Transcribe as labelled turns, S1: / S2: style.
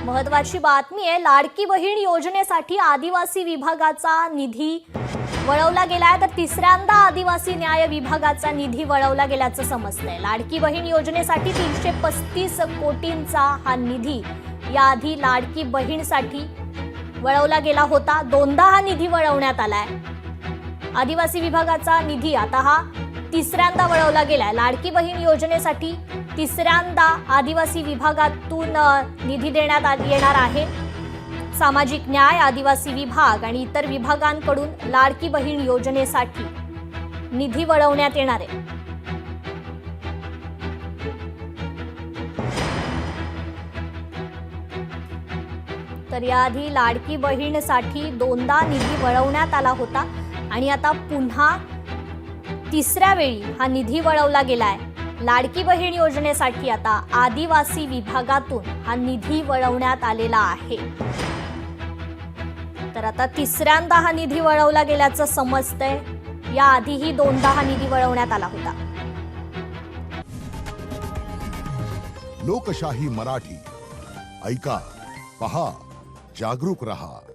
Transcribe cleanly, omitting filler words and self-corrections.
S1: महत्वाची बातमी आहे। लाडकी बहीण योजनेसाठी आदिवासी विभागाचा निधी वळवला गेलाय, तर तिसऱ्यांदा आदिवासी न्याय विभागाचा निधी वळवला गेल्याचं समजतंय। लाडकी बहीण योजनेसाठी 335 कोटींचा हा निधी याआधी लाडकी बहीणसाठी वळवला गेला होता। दोनदा हा निधी वळवण्यात आलाय। आदिवासी विभागाचा निधी आता हा तिसऱ्यांदा वळवला गेलाय। लाडकी बहीण योजनेसाठी तिसऱ्यांदा आदिवासी विभागातून निधी देण्यात येणार आहे। सामाजिक न्याय, आदिवासी विभाग आणि इतर विभागांकडून लाडकी बहीण योजनेसाठी निधी वळवण्यात येणार आहे। तर याआधी लाडकी बहीणसाठी दोनदा निधी वळवण्यात आला होता आणि आता पुन्हा तिसऱ्या वेळी हा निधी वळवला गेलाय। लाडकी बहीण योजनेसाठी आता आदिवासी विभागातून हा निधी वळवण्यात आलेला आहे। तर आता तिसऱ्यांदा हा निधी वळवला गेल्याचं समजतंय। याआधीही दोनदा हा निधी वळवण्यात आला होता।
S2: लोकशाही मराठी ऐका, पहा, जागरूक रहा।